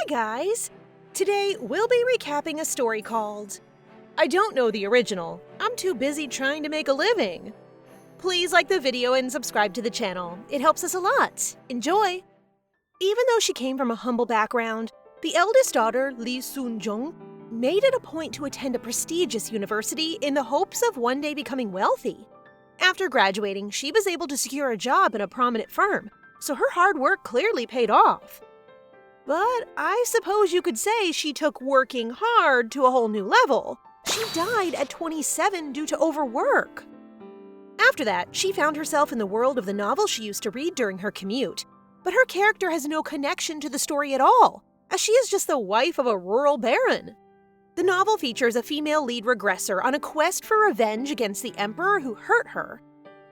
guys! Today we'll be recapping a story called I Don't Know the Original. I'm too busy trying to make a living. Please like the video and subscribe to the channel. It helps us a lot. Enjoy! Even though she came from a humble background, the eldest daughter, Lee Soon-jung, made it a point to attend a prestigious university in the hopes of one day becoming wealthy. After graduating, she was able to secure a job in a prominent firm, so her hard work clearly paid off. But I suppose you could say she took working hard to a whole new level. She died at 27 due to overwork. After that, she found herself in the world of the novel she used to read during her commute. But her character has no connection to the story at all, as she is just the wife of a rural baron. The novel features a female lead regressor on a quest for revenge against the emperor who hurt her.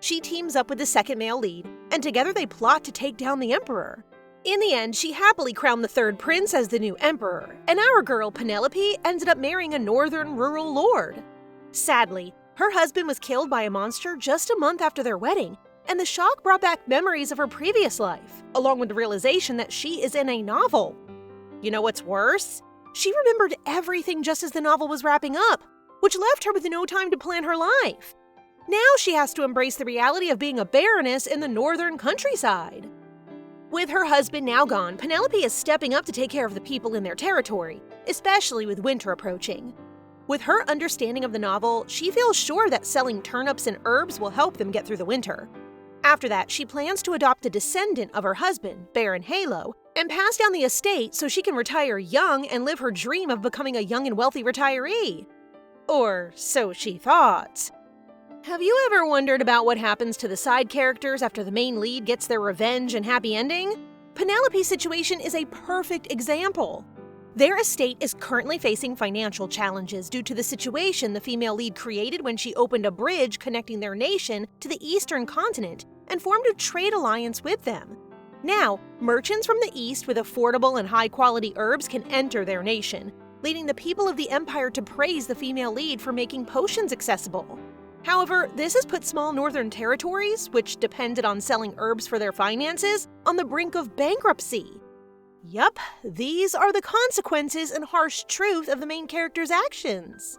She teams up with the second male lead, and together they plot to take down the emperor. In the end, she happily crowned the third prince as the new emperor, and our girl Penelope ended up marrying a northern rural lord. Sadly, her husband was killed by a monster just a month after their wedding, and the shock brought back memories of her previous life, along with the realization that she is in a novel. You know what's worse? She remembered everything just as the novel was wrapping up, which left her with no time to plan her life. Now she has to embrace the reality of being a baroness in the northern countryside. With her husband now gone, Penelope is stepping up to take care of the people in their territory, especially with winter approaching. With her understanding of the novel, she feels sure that selling turnips and herbs will help them get through the winter. After that, she plans to adopt a descendant of her husband, Baron Halo, and pass down the estate so she can retire young and live her dream of becoming a young and wealthy retiree. Or so she thought. Have you ever wondered about what happens to the side characters after the main lead gets their revenge and happy ending? Penelope's situation is a perfect example. Their estate is currently facing financial challenges due to the situation the female lead created when she opened a bridge connecting their nation to the eastern continent and formed a trade alliance with them. Now, merchants from the east with affordable and high-quality herbs can enter their nation, leading the people of the empire to praise the female lead for making potions accessible. However, this has put small northern territories, which depended on selling herbs for their finances, on the brink of bankruptcy. Yup, these are the consequences and harsh truth of the main character's actions.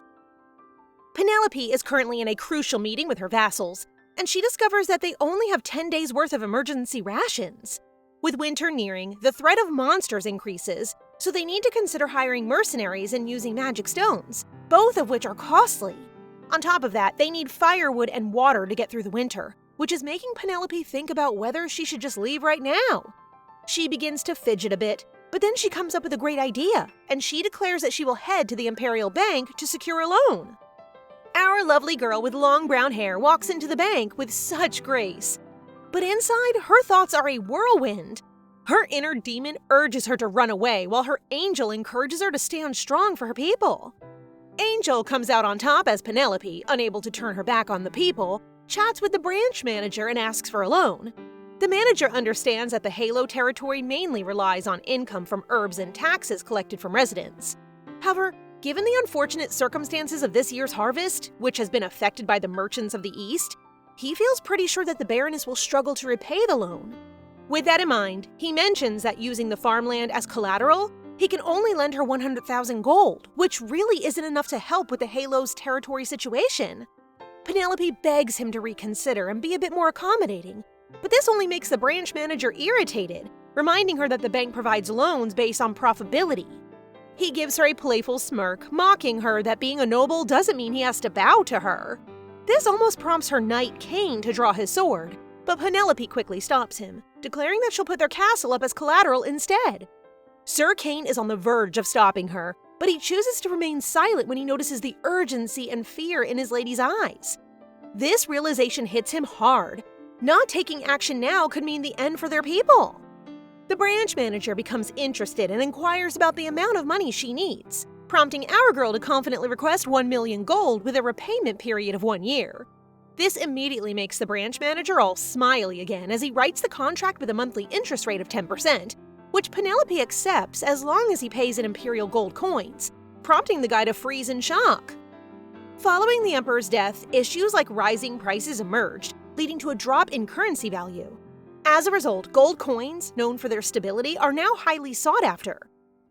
Penelope is currently in a crucial meeting with her vassals, and she discovers that they only have 10 days' worth of emergency rations. With winter nearing, the threat of monsters increases, so they need to consider hiring mercenaries and using magic stones, both of which are costly. On top of that, they need firewood and water to get through the winter, which is making Penelope think about whether she should just leave right now. She begins to fidget a bit, but then she comes up with a great idea, and she declares that she will head to the Imperial Bank to secure a loan. Our lovely girl with long brown hair walks into the bank with such grace. But inside, her thoughts are a whirlwind. Her inner demon urges her to run away, while her angel encourages her to stand strong for her people. Angel comes out on top as Penelope, unable to turn her back on the people, chats with the branch manager and asks for a loan. The manager understands that the Halo territory mainly relies on income from herbs and taxes collected from residents. However, given the unfortunate circumstances of this year's harvest, which has been affected by the merchants of the East, he feels pretty sure that the Baroness will struggle to repay the loan. With that in mind, he mentions that using the farmland as collateral, he can only lend her 100,000 gold, which really isn't enough to help with the Halo's territory situation. Penelope begs him to reconsider and be a bit more accommodating, but this only makes the branch manager irritated, reminding her that the bank provides loans based on profitability. He gives her a playful smirk, mocking her that being a noble doesn't mean he has to bow to her. This almost prompts her knight Cain to draw his sword, but Penelope quickly stops him, declaring that she'll put their castle up as collateral instead. Sir Cain is on the verge of stopping her, but he chooses to remain silent when he notices the urgency and fear in his lady's eyes. This realization hits him hard. Not taking action now could mean the end for their people. The branch manager becomes interested and inquires about the amount of money she needs, prompting our girl to confidently request 1 million gold with a repayment period of 1 year. This immediately makes the branch manager all smiley again as he writes the contract with a monthly interest rate of 10%, which Penelope accepts as long as he pays in imperial gold coins, prompting the guy to freeze in shock. Following the emperor's death, issues like rising prices emerged, leading to a drop in currency value. As a result, gold coins, known for their stability, are now highly sought after.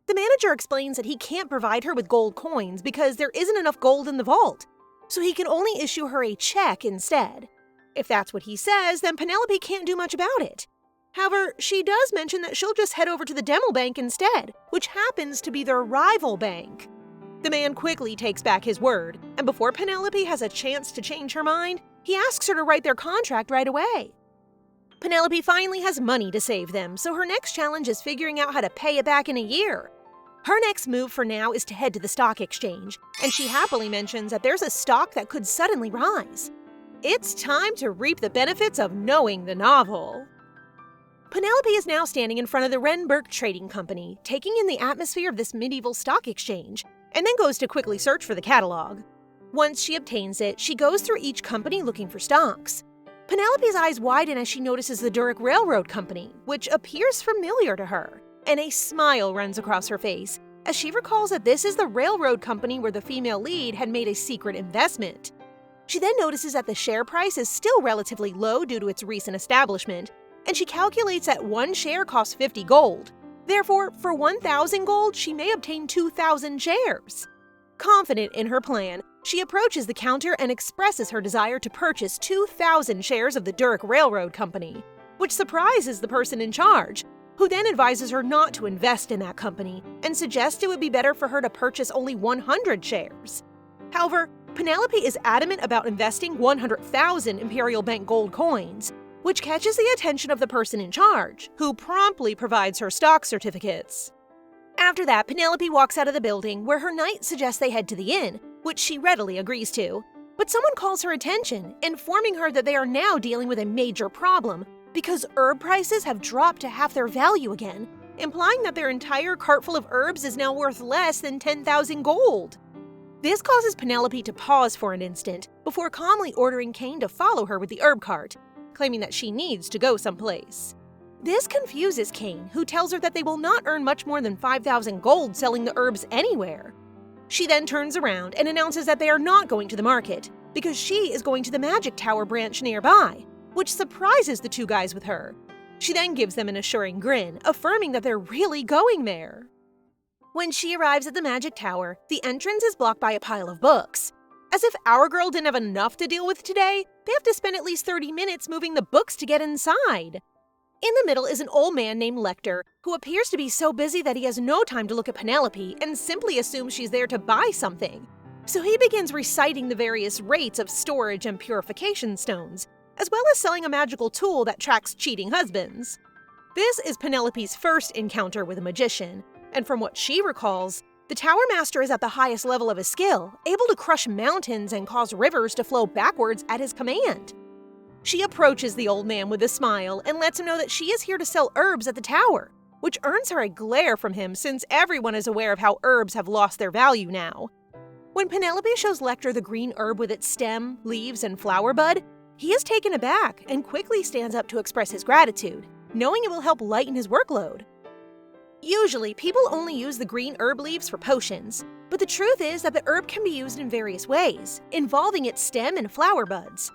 The manager explains that he can't provide her with gold coins because there isn't enough gold in the vault, so he can only issue her a check instead. If that's what he says, then Penelope can't do much about it. However, she does mention that she'll just head over to the demo bank instead, which happens to be their rival bank. The man quickly takes back his word, and before Penelope has a chance to change her mind, he asks her to write their contract right away. Penelope finally has money to save them, so her next challenge is figuring out how to pay it back in a year. Her next move for now is to head to the stock exchange, and she happily mentions that there's a stock that could suddenly rise. It's time to reap the benefits of knowing the novel. Penelope is now standing in front of the Renberg Trading Company, taking in the atmosphere of this medieval stock exchange, and then goes to quickly search for the catalog. Once she obtains it, she goes through each company looking for stocks. Penelope's eyes widen as she notices the Durick Railroad Company, which appears familiar to her, and a smile runs across her face as she recalls that this is the railroad company where the female lead had made a secret investment. She then notices that the share price is still relatively low due to its recent establishment, and she calculates that one share costs 50 gold. Therefore, for 1,000 gold, she may obtain 2,000 shares. Confident in her plan, she approaches the counter and expresses her desire to purchase 2,000 shares of the Durick Railroad Company, which surprises the person in charge, who then advises her not to invest in that company and suggests it would be better for her to purchase only 100 shares. However, Penelope is adamant about investing 100,000 Imperial Bank gold coins, which catches the attention of the person in charge, who promptly provides her stock certificates. After that, Penelope walks out of the building, where her knight suggests they head to the inn, which she readily agrees to. But someone calls her attention, informing her that they are now dealing with a major problem because herb prices have dropped to half their value again, implying that their entire cartful of herbs is now worth less than 10,000 gold. This causes Penelope to pause for an instant before calmly ordering Kane to follow her with the herb cart, claiming that she needs to go someplace. This confuses Kane, who tells her that they will not earn much more than 5,000 gold selling the herbs anywhere. She then turns around and announces that they are not going to the market, because she is going to the Magic Tower branch nearby, which surprises the two guys with her. She then gives them an assuring grin, affirming that they're really going there. When she arrives at the Magic Tower, the entrance is blocked by a pile of books. As if our girl didn't have enough to deal with today, they have to spend at least 30 minutes moving the books to get inside. In the middle is an old man named Lecter, who appears to be so busy that he has no time to look at Penelope and simply assumes she's there to buy something. So he begins reciting the various rates of storage and purification stones, as well as selling a magical tool that tracks cheating husbands. This is Penelope's first encounter with a magician, and from what she recalls, the Tower Master is at the highest level of his skill, able to crush mountains and cause rivers to flow backwards at his command. She approaches the old man with a smile and lets him know that she is here to sell herbs at the tower, which earns her a glare from him since everyone is aware of how herbs have lost their value now. When Penelope shows Lecter the green herb with its stem, leaves, and flower bud, he is taken aback and quickly stands up to express his gratitude, knowing it will help lighten his workload. Usually, people only use the green herb leaves for potions, but the truth is that the herb can be used in various ways, involving its stem and flower buds.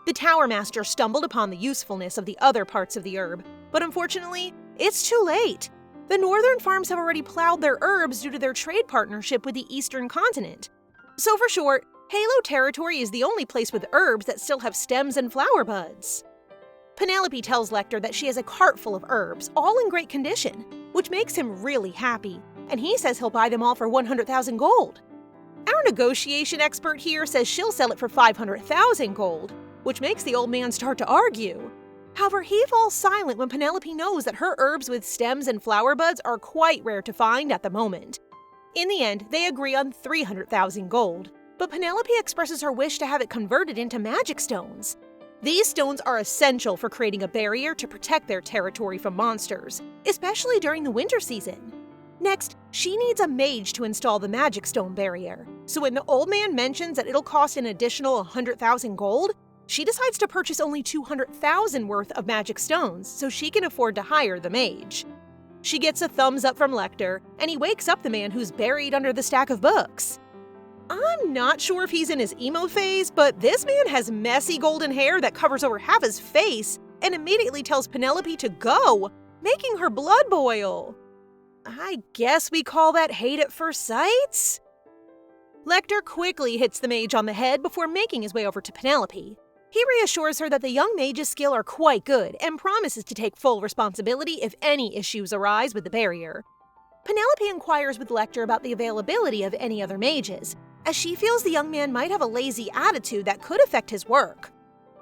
The Tower Master stumbled upon the usefulness of the other parts of the herb, but unfortunately, it's too late. The northern farms have already plowed their herbs due to their trade partnership with the eastern continent. So for short, Halo territory is the only place with herbs that still have stems and flower buds. Penelope tells Lecter that she has a cart full of herbs, all in great condition, which makes him really happy, and he says he'll buy them all for 100,000 gold. Our negotiation expert here says she'll sell it for 500,000 gold, which makes the old man start to argue. However, he falls silent when Penelope knows that her herbs with stems and flower buds are quite rare to find at the moment. In the end, they agree on 300,000 gold, but Penelope expresses her wish to have it converted into magic stones. These stones are essential for creating a barrier to protect their territory from monsters, especially during the winter season. Next, she needs a mage to install the magic stone barrier, so when the old man mentions that it'll cost an additional 100,000 gold, she decides to purchase only 200,000 worth of magic stones so she can afford to hire the mage. She gets a thumbs up from Lecter, and he wakes up the man who's buried under the stack of books. I'm not sure if he's in his emo phase, but this man has messy golden hair that covers over half his face and immediately tells Penelope to go, making her blood boil. I guess we call that hate at first sight? Lecter quickly hits the mage on the head before making his way over to Penelope. He reassures her that the young mage's skill are quite good and promises to take full responsibility if any issues arise with the barrier. Penelope inquires with Lecter about the availability of any other mages, as she feels the young man might have a lazy attitude that could affect his work.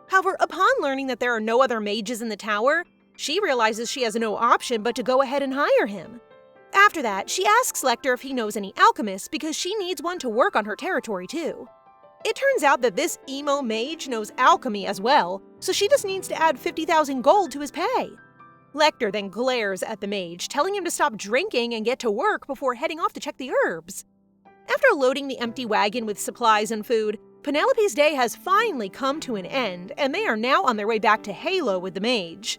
However, upon learning that there are no other mages in the tower, she realizes she has no option but to go ahead and hire him. After that, she asks Lecter if he knows any alchemists because she needs one to work on her territory too. It turns out that this emo mage knows alchemy as well, so she just needs to add 50,000 gold to his pay. Lecter then glares at the mage, telling him to stop drinking and get to work before heading off to check the herbs. After loading the empty wagon with supplies and food, Penelope's day has finally come to an end, and they are now on their way back to Halo with the mage.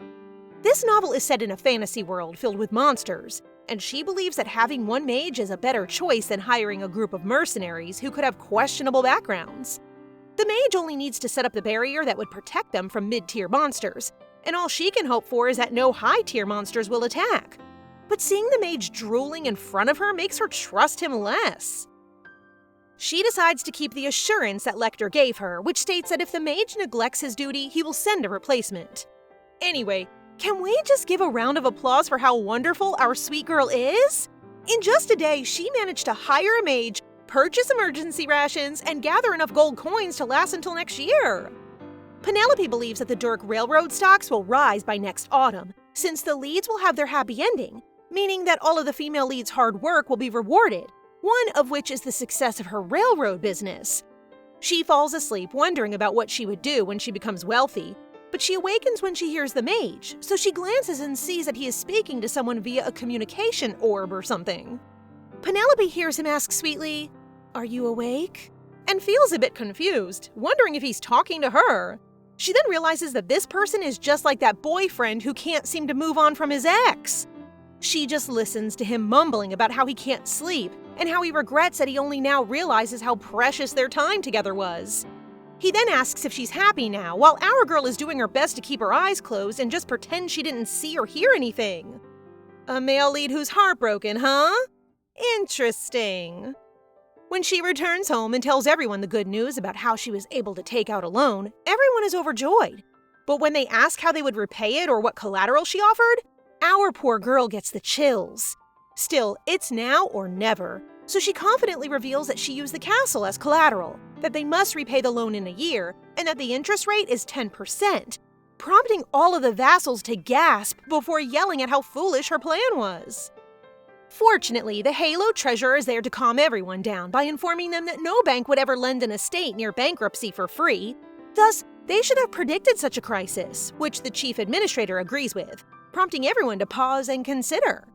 This novel is set in a fantasy world filled with monsters, and she believes that having one mage is a better choice than hiring a group of mercenaries who could have questionable backgrounds. The mage only needs to set up the barrier that would protect them from mid-tier monsters, and all she can hope for is that no high-tier monsters will attack. But seeing the mage drooling in front of her makes her trust him less. She decides to keep the assurance that Lecter gave her, which states that if the mage neglects his duty, he will send a replacement. Anyway, can we just give a round of applause for how wonderful our sweet girl is? In just a day, she managed to hire a mage, purchase emergency rations, and gather enough gold coins to last until next year. Penelope believes that the Dirk Railroad stocks will rise by next autumn, since the leads will have their happy ending, meaning that all of the female leads' hard work will be rewarded, one of which is the success of her railroad business. She falls asleep wondering about what she would do when she becomes wealthy, but she awakens when she hears the mage, so she glances and sees that he is speaking to someone via a communication orb or something. Penelope hears him ask sweetly, "Are you awake?" and feels a bit confused, wondering if he's talking to her. She then realizes that this person is just like that boyfriend who can't seem to move on from his ex. She just listens to him mumbling about how he can't sleep and how he regrets that he only now realizes how precious their time together was. He then asks if she's happy now, while our girl is doing her best to keep her eyes closed and just pretend she didn't see or hear anything. A male lead who's heartbroken, huh? Interesting. When she returns home and tells everyone the good news about how she was able to take out a loan, everyone is overjoyed. But when they ask how they would repay it or what collateral she offered, our poor girl gets the chills. Still, it's now or never, so she confidently reveals that she used the castle as collateral, that they must repay the loan in a year, and that the interest rate is 10%, prompting all of the vassals to gasp before yelling at how foolish her plan was. Fortunately, the Halo treasurer is there to calm everyone down by informing them that no bank would ever lend an estate near bankruptcy for free. Thus, they should have predicted such a crisis, which the chief administrator agrees with, prompting everyone to pause and consider.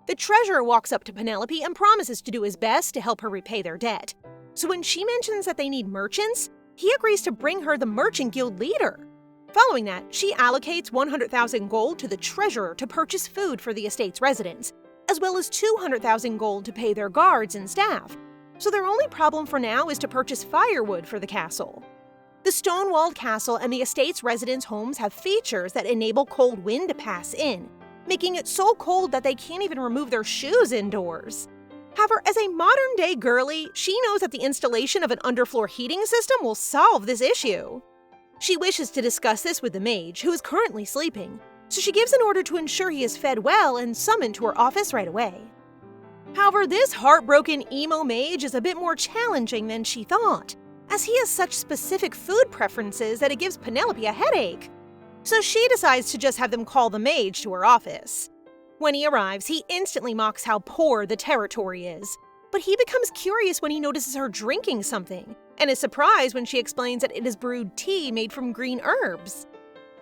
The treasurer walks up to Penelope and promises to do his best to help her repay their debt. So when she mentions that they need merchants, he agrees to bring her the merchant guild leader. Following that, she allocates 100,000 gold to the treasurer to purchase food for the estate's residents, as well as 200,000 gold to pay their guards and staff. So their only problem for now is to purchase firewood for the castle. The stone-walled castle and the estate's residents' homes have features that enable cold wind to pass in, making it so cold that they can't even remove their shoes indoors. However, as a modern-day girly, she knows that the installation of an underfloor heating system will solve this issue. She wishes to discuss this with the mage, who is currently sleeping, so she gives an order to ensure he is fed well and summoned to her office right away. However, this heartbroken emo mage is a bit more challenging than she thought, as he has such specific food preferences that it gives Penelope a headache. So she decides to just have them call the mage to her office. When he arrives, he instantly mocks how poor the territory is, but he becomes curious when he notices her drinking something, and is surprised when she explains that it is brewed tea made from green herbs.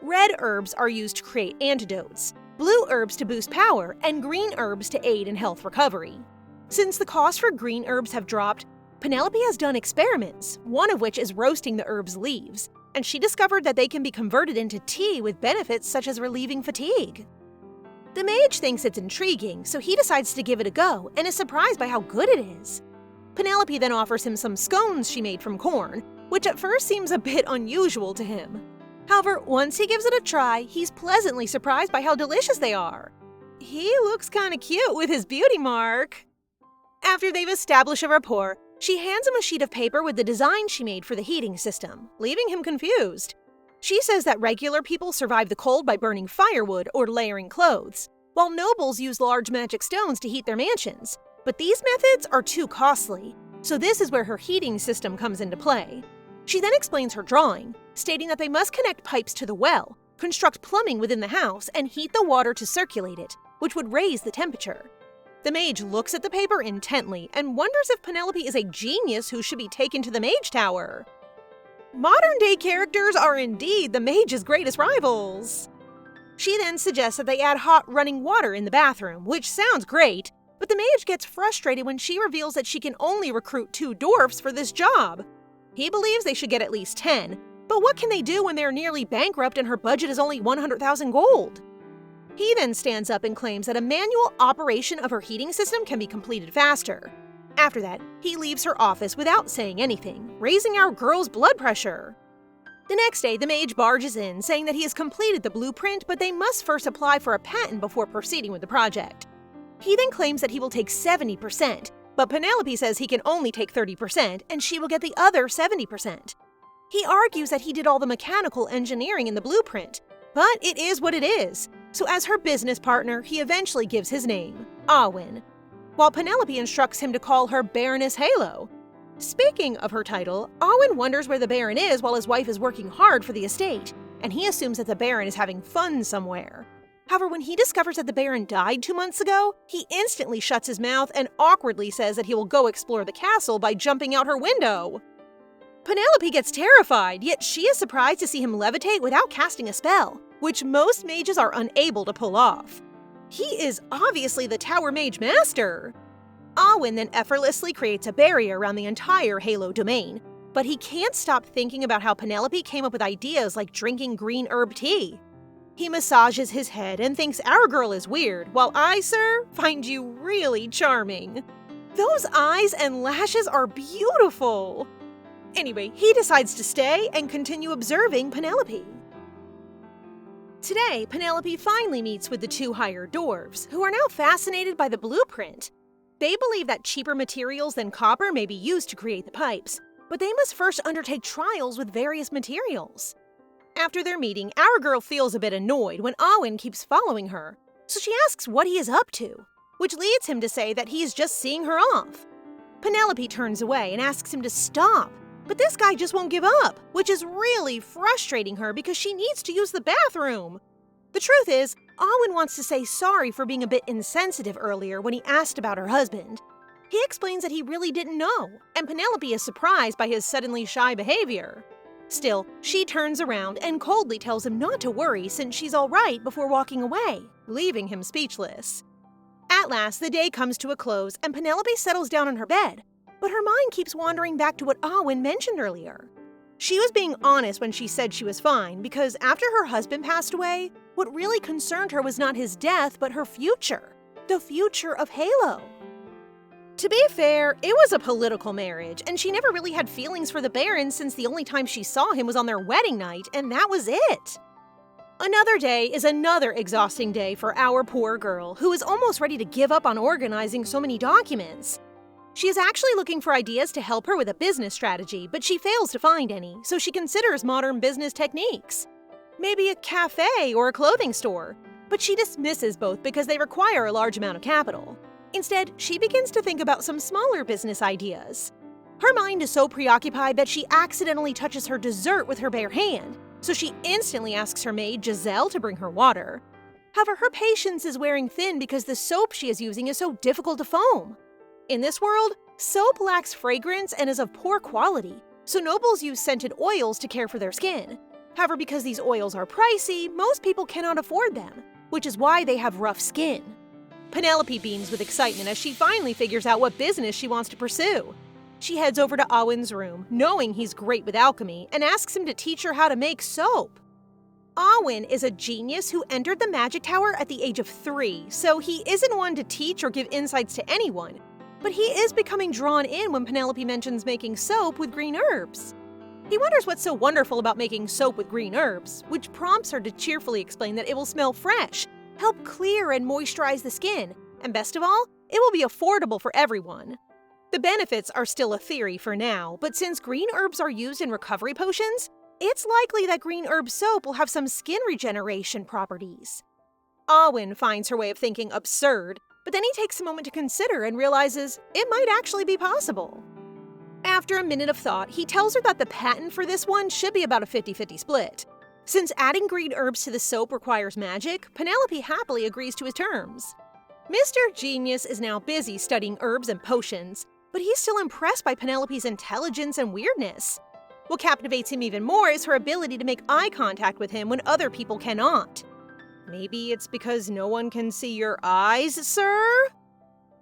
Red herbs are used to create antidotes, blue herbs to boost power, and green herbs to aid in health recovery. Since the cost for green herbs have dropped, Penelope has done experiments, one of which is roasting the herbs' leaves, and she discovered that they can be converted into tea with benefits such as relieving fatigue. The mage thinks it's intriguing, so he decides to give it a go and is surprised by how good it is. Penelope then offers him some scones she made from corn, which at first seems a bit unusual to him. However, once he gives it a try, he's pleasantly surprised by how delicious they are. he looks kinda cute with his beauty mark. After they've established a rapport, she hands him a sheet of paper with the design she made for the heating system, leaving him confused. She says that regular people survive the cold by burning firewood or layering clothes, while nobles use large magic stones to heat their mansions. But these methods are too costly, so this is where her heating system comes into play. She then explains her drawing, stating that they must connect pipes to the well, construct plumbing within the house, and heat the water to circulate it, which would raise the temperature. The mage looks at the paper intently and wonders if Penelope is a genius who should be taken to the mage tower. Modern-day characters are indeed the mage's greatest rivals. She then suggests that they add hot running water in the bathroom, which sounds great, but the mage gets frustrated when she reveals that she can only recruit 2 dwarfs for this job. He believes they should get at least 10, but what can they do when they're nearly bankrupt and her budget is only 100,000 gold? He then stands up and claims that a manual operation of her heating system can be completed faster. After that, he leaves her office without saying anything, raising our girl's blood pressure. The next day, the mage barges in, saying that he has completed the blueprint, but they must first apply for a patent before proceeding with the project. He then claims that he will take 70%, but Penelope says he can only take 30% and she will get the other 70%. He argues that he did all the mechanical engineering in the blueprint, but it is what it is. So as her business partner, he eventually gives his name, Awin, while Penelope instructs him to call her Baroness Halo. Speaking of her title, Awin wonders where the Baron is while his wife is working hard for the estate, and he assumes that the Baron is having fun somewhere. However, when he discovers that the Baron died 2 months ago, he instantly shuts his mouth and awkwardly says that he will go explore the castle by jumping out her window. Penelope gets terrified, yet she is surprised to see him levitate without casting a spell, which most mages are unable to pull off. He is obviously the Tower Mage Master. Awin then effortlessly creates a barrier around the entire Halo domain, but he can't stop thinking about how Penelope came up with ideas like drinking green herb tea. He massages his head and thinks our girl is weird, while I, sir, find you really charming. Those eyes and lashes are beautiful. Anyway, he decides to stay and continue observing Penelope. Today, Penelope finally meets with the 2 hired dwarves, who are now fascinated by the blueprint. They believe that cheaper materials than copper may be used to create the pipes, but they must first undertake trials with various materials. After their meeting, our girl feels a bit annoyed when Awin keeps following her, so she asks what he is up to, which leads him to say that he is just seeing her off. Penelope turns away and asks him to stop, but this guy just won't give up, which is really frustrating her because she needs to use the bathroom. The truth is, Awin wants to say sorry for being a bit insensitive earlier when he asked about her husband. He explains that he really didn't know, and Penelope is surprised by his suddenly shy behavior. Still, she turns around and coldly tells him not to worry since she's all right before walking away, leaving him speechless. At last, the day comes to a close and Penelope settles down on her bed, but her mind keeps wandering back to what Awin mentioned earlier. She was being honest when she said she was fine because after her husband passed away, what really concerned her was not his death but her future, the future of Halo. To be fair, it was a political marriage, and she never really had feelings for the Baron since the only time she saw him was on their wedding night, and that was it. Another day is another exhausting day for our poor girl, who is almost ready to give up on organizing so many documents. She is actually looking for ideas to help her with a business strategy, but she fails to find any, so she considers modern business techniques. Maybe a cafe or a clothing store, but she dismisses both because they require a large amount of capital. Instead, she begins to think about some smaller business ideas. Her mind is so preoccupied that she accidentally touches her dessert with her bare hand, so she instantly asks her maid, Giselle, to bring her water. However, her patience is wearing thin because the soap she is using is so difficult to foam. In this world, soap lacks fragrance and is of poor quality, so nobles use scented oils to care for their skin. However, because these oils are pricey, most people cannot afford them, which is why they have rough skin. Penelope beams with excitement as she finally figures out what business she wants to pursue. She heads over to Awin's room, knowing he's great with alchemy, and asks him to teach her how to make soap. Awin is a genius who entered the magic tower at the age of 3, so he isn't one to teach or give insights to anyone, but he is becoming drawn in when Penelope mentions making soap with green herbs. He wonders what's so wonderful about making soap with green herbs, which prompts her to cheerfully explain that it will smell fresh, help clear and moisturize the skin, and best of all, it will be affordable for everyone. The benefits are still a theory for now, but since green herbs are used in recovery potions, it's likely that green herb soap will have some skin regeneration properties. Awin finds her way of thinking absurd, but then he takes a moment to consider and realizes it might actually be possible. After a minute of thought, he tells her that the patent for this one should be about a 50-50 split. Since adding green herbs to the soap requires magic, Penelope happily agrees to his terms. Mr. Genius is now busy studying herbs and potions, but he's still impressed by Penelope's intelligence and weirdness. What captivates him even more is her ability to make eye contact with him when other people cannot. Maybe it's because no one can see your eyes, sir?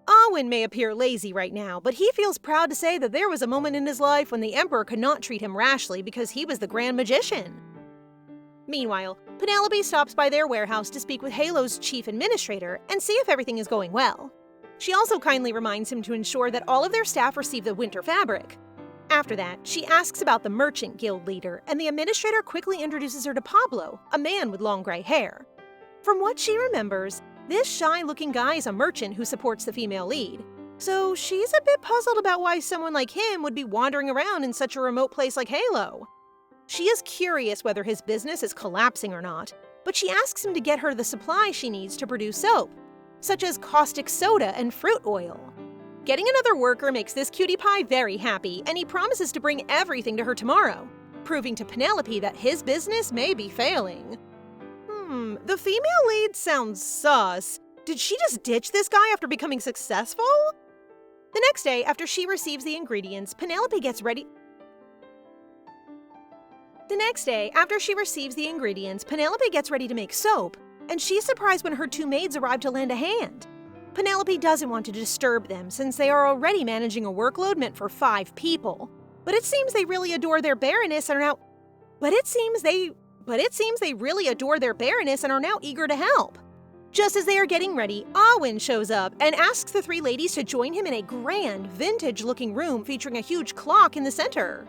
Awin may appear lazy right now, but he feels proud to say that there was a moment in his life when the Emperor could not treat him rashly because he was the Grand Magician. Meanwhile, Penelope stops by their warehouse to speak with Halo's chief administrator and see if everything is going well. She also kindly reminds him to ensure that all of their staff receive the winter fabric. After that, she asks about the merchant guild leader, and the administrator quickly introduces her to Pablo, a man with long gray hair. From what she remembers, this shy-looking guy is a merchant who supports the female lead, so she's a bit puzzled about why someone like him would be wandering around in such a remote place like Halo. She is curious whether his business is collapsing or not, but she asks him to get her the supplies she needs to produce soap, such as caustic soda and fruit oil. Getting another worker makes this cutie pie very happy, and he promises to bring everything to her tomorrow, proving to Penelope that his business may be failing. The female lead sounds sus. Did she just ditch this guy after becoming successful? The next day, after she receives the ingredients, Penelope gets ready to make soap, and she's surprised when her two maids arrive to lend a hand. Penelope doesn't want to disturb them since they are already managing a workload meant for 5 people. But it seems they really adore their baroness and are now eager to help. Just as they are getting ready, Awin shows up and asks the 3 ladies to join him in a grand, vintage-looking room featuring a huge clock in the center.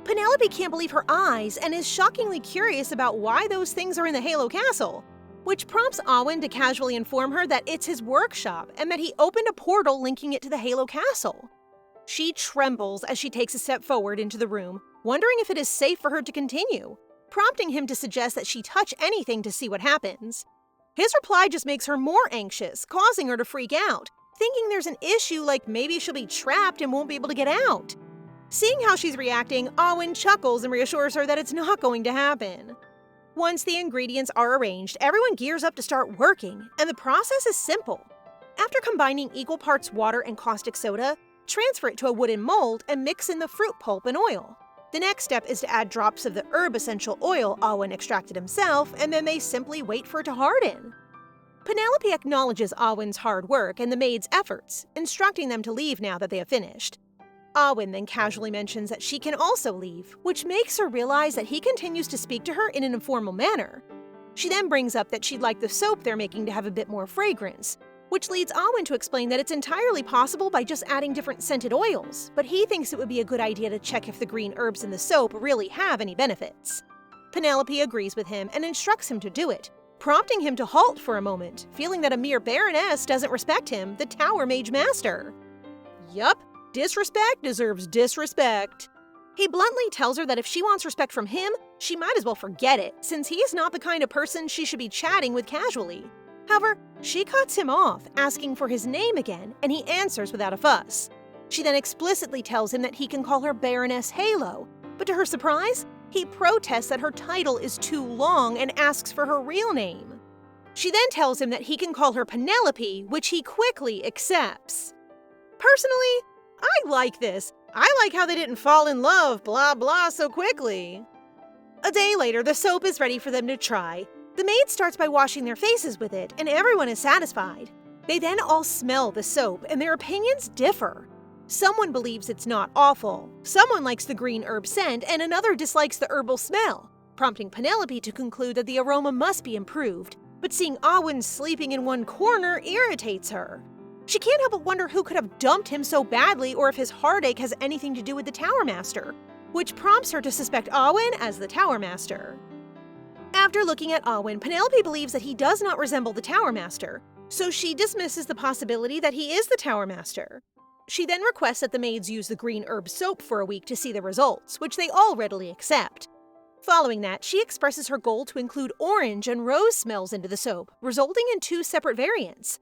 Penelope can't believe her eyes and is shockingly curious about why those things are in the Halo Castle, which prompts Awin to casually inform her that it's his workshop and that he opened a portal linking it to the Halo Castle. She trembles as she takes a step forward into the room, wondering if it is safe for her to continue, prompting him to suggest that she touch anything to see what happens. His reply just makes her more anxious, causing her to freak out, thinking there's an issue like maybe she'll be trapped and won't be able to get out. Seeing how she's reacting, Awin chuckles and reassures her that it's not going to happen. Once the ingredients are arranged, everyone gears up to start working, and the process is simple. After combining equal parts water and caustic soda, transfer it to a wooden mold and mix in the fruit pulp and oil. The next step is to add drops of the herb essential oil Awin extracted himself, and then they simply wait for it to harden. Penelope acknowledges Awin's hard work and the maids' efforts, instructing them to leave now that they have finished. Awin then casually mentions that she can also leave, which makes her realize that he continues to speak to her in an informal manner. She then brings up that she'd like the soap they're making to have a bit more fragrance, which leads Awin to explain that it's entirely possible by just adding different scented oils, but he thinks it would be a good idea to check if the green herbs in the soap really have any benefits. Penelope agrees with him and instructs him to do it, prompting him to halt for a moment, feeling that a mere baroness doesn't respect him, the Tower Mage Master. Yup, disrespect deserves disrespect. He bluntly tells her that if she wants respect from him, she might as well forget it, since he is not the kind of person she should be chatting with casually. However, she cuts him off, asking for his name again, and he answers without a fuss. She then explicitly tells him that he can call her Baroness Halo, but to her surprise, he protests that her title is too long and asks for her real name. She then tells him that he can call her Penelope, which he quickly accepts. Personally, I like this. I like how they didn't fall in love, blah blah, so quickly. A day later, the soap is ready for them to try. The maid starts by washing their faces with it, and everyone is satisfied. They then all smell the soap, and their opinions differ. Someone believes it's not awful, someone likes the green herb scent, and another dislikes the herbal smell, prompting Penelope to conclude that the aroma must be improved, but seeing Awin sleeping in one corner irritates her. She can't help but wonder who could have dumped him so badly or if his heartache has anything to do with the Tower Master, which prompts her to suspect Awin as the Tower Master. After looking at Alwyn, Penelope believes that he does not resemble the Tower Master, so she dismisses the possibility that he is the Tower Master. She then requests that the maids use the green herb soap for a week to see the results, which they all readily accept. Following that, she expresses her goal to include orange and rose smells into the soap, resulting in 2 separate variants.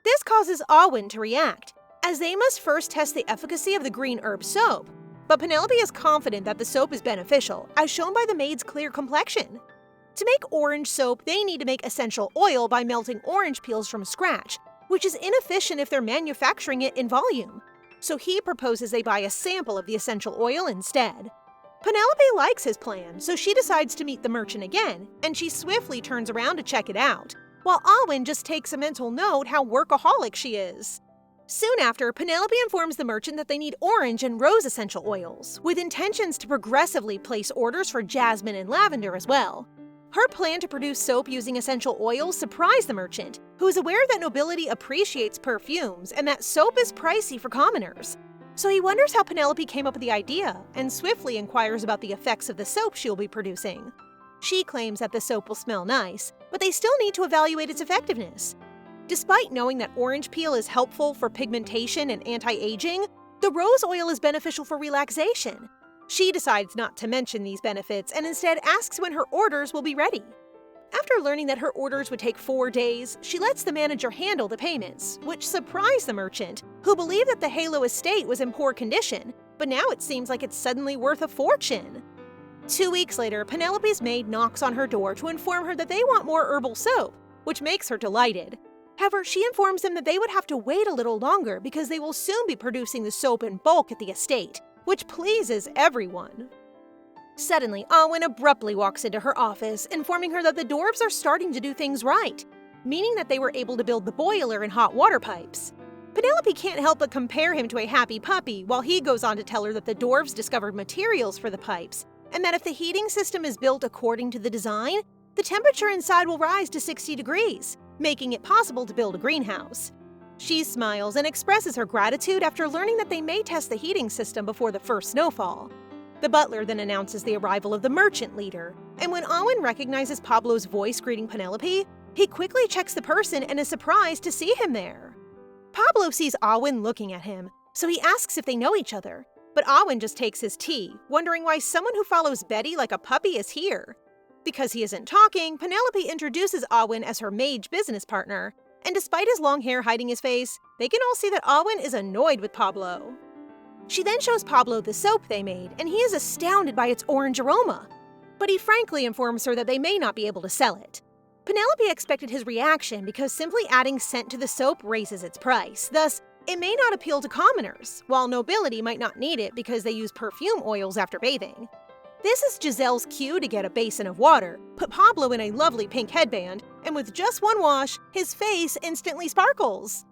This causes Alwyn to react, as they must first test the efficacy of the green herb soap. But Penelope is confident that the soap is beneficial, as shown by the maid's clear complexion. To make orange soap, they need to make essential oil by melting orange peels from scratch, which is inefficient if they're manufacturing it in volume. So he proposes they buy a sample of the essential oil instead. Penelope likes his plan, so she decides to meet the merchant again, and she swiftly turns around to check it out, while Alwyn just takes a mental note how workaholic she is. Soon after, Penelope informs the merchant that they need orange and rose essential oils, with intentions to progressively place orders for jasmine and lavender as well. Her plan to produce soap using essential oils surprised the merchant, who is aware that nobility appreciates perfumes and that soap is pricey for commoners. So he wonders how Penelope came up with the idea and swiftly inquires about the effects of the soap she will be producing. She claims that the soap will smell nice, but they still need to evaluate its effectiveness. Despite knowing that orange peel is helpful for pigmentation and anti-aging, the rose oil is beneficial for relaxation. She decides not to mention these benefits and instead asks when her orders will be ready. After learning that her orders would take 4 days, she lets the manager handle the payments, which surprised the merchant, who believed that the Halo estate was in poor condition, but now it seems like it's suddenly worth a fortune. 2 weeks later, Penelope's maid knocks on her door to inform her that they want more herbal soap, which makes her delighted. However, she informs them that they would have to wait a little longer because they will soon be producing the soap in bulk at the estate, which pleases everyone. Suddenly, Alwyn abruptly walks into her office, informing her that the dwarves are starting to do things right, meaning that they were able to build the boiler and hot water pipes. Penelope can't help but compare him to a happy puppy, while he goes on to tell her that the dwarves discovered materials for the pipes, and that if the heating system is built according to the design, the temperature inside will rise to 60 degrees, making it possible to build a greenhouse. She smiles and expresses her gratitude after learning that they may test the heating system before the first snowfall. The butler then announces the arrival of the merchant leader, and when Alwyn recognizes Pablo's voice greeting Penelope, he quickly checks the person and is surprised to see him there. Pablo sees Alwyn looking at him, so he asks if they know each other, but Alwyn just takes his tea, wondering why someone who follows Betty like a puppy is here. Because he isn't talking, Penelope introduces Alwyn as her mage business partner, and despite his long hair hiding his face, they can all see that Alwyn is annoyed with Pablo. She then shows Pablo the soap they made, and he is astounded by its orange aroma. But he frankly informs her that they may not be able to sell it. Penelope expected his reaction because simply adding scent to the soap raises its price, thus, it may not appeal to commoners, while nobility might not need it because they use perfume oils after bathing. This is Giselle's cue to get a basin of water, put Pablo in a lovely pink headband, and with just one wash, his face instantly sparkles.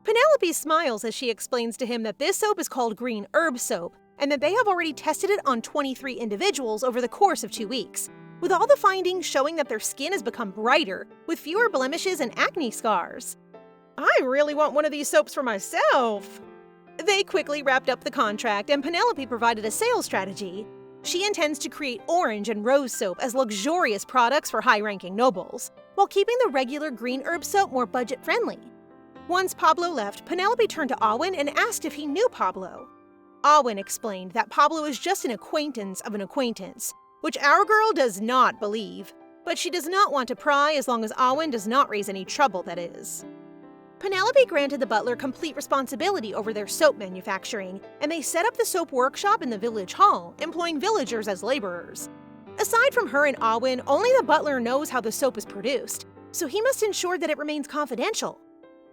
Penelope smiles as she explains to him that this soap is called green herb soap, and that they have already tested it on 23 individuals over the course of 2 weeks, with all the findings showing that their skin has become brighter, with fewer blemishes and acne scars. I really want one of these soaps for myself. They quickly wrapped up the contract, and Penelope provided a sales strategy. She intends to create orange and rose soap as luxurious products for high-ranking nobles, while keeping the regular green herb soap more budget-friendly. Once Pablo left, Penelope turned to Alwyn and asked if he knew Pablo. Alwyn explained that Pablo is just an acquaintance of an acquaintance, which our girl does not believe, but she does not want to pry as long as Alwyn does not raise any trouble, that is. Penelope granted the butler complete responsibility over their soap manufacturing, and they set up the soap workshop in the village hall, employing villagers as laborers. Aside from her and Alwyn, only the butler knows how the soap is produced, so he must ensure that it remains confidential.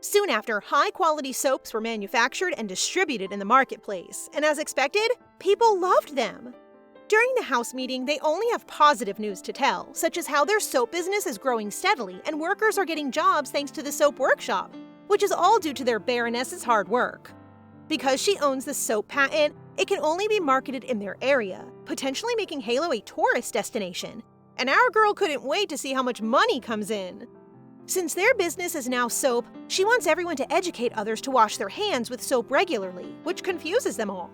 Soon after, high-quality soaps were manufactured and distributed in the marketplace, and as expected, people loved them. During the house meeting, they only have positive news to tell, such as how their soap business is growing steadily and workers are getting jobs thanks to the soap workshop, which is all due to their baroness's hard work. Because she owns the soap patent, it can only be marketed in their area, potentially making Halo a tourist destination. And our girl couldn't wait to see how much money comes in. Since their business is now soap, she wants everyone to educate others to wash their hands with soap regularly, which confuses them all.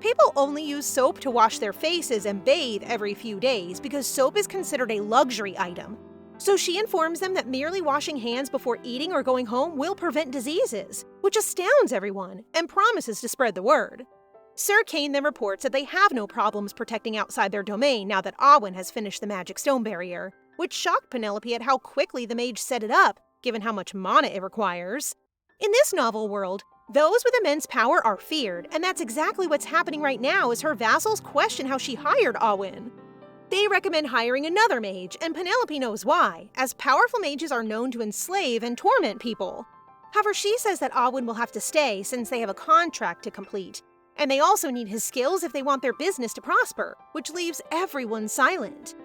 People only use soap to wash their faces and bathe every few days because soap is considered a luxury item. So she informs them that merely washing hands before eating or going home will prevent diseases, which astounds everyone and promises to spread the word. Sir Kane then reports that they have no problems protecting outside their domain now that Awin has finished the magic stone barrier, which shocked Penelope at how quickly the mage set it up, given how much mana it requires. In this novel world, those with immense power are feared, and that's exactly what's happening right now as her vassals question how she hired Awin. They recommend hiring another mage, and Penelope knows why, as powerful mages are known to enslave and torment people. However, she says that Awin will have to stay since they have a contract to complete, and they also need his skills if they want their business to prosper, which leaves everyone silent.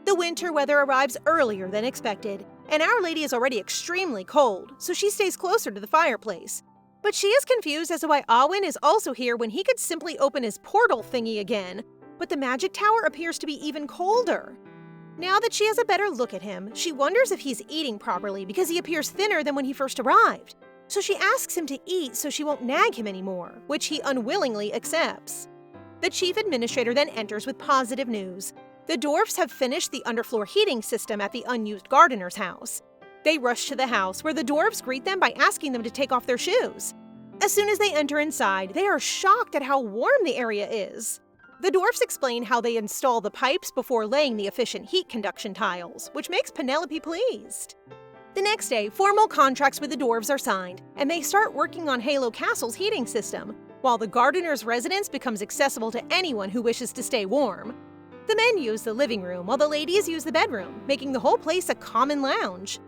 The winter weather arrives earlier than expected, and Our Lady is already extremely cold, so she stays closer to the fireplace. But she is confused as to why Awin is also here when he could simply open his portal thingy again, but the magic tower appears to be even colder. Now that she has a better look at him, she wonders if he's eating properly because he appears thinner than when he first arrived. So she asks him to eat so she won't nag him anymore, which he unwillingly accepts. The chief administrator then enters with positive news. The dwarfs have finished the underfloor heating system at the unused gardener's house. They rush to the house where the dwarves greet them by asking them to take off their shoes. As soon as they enter inside, they are shocked at how warm the area is. The dwarfs explain how they install the pipes before laying the efficient heat conduction tiles, which makes Penelope pleased. The next day, formal contracts with the dwarves are signed, and they start working on Halo Castle's heating system, while the gardener's residence becomes accessible to anyone who wishes to stay warm. The men use the living room, while the ladies use the bedroom, making the whole place a common lounge.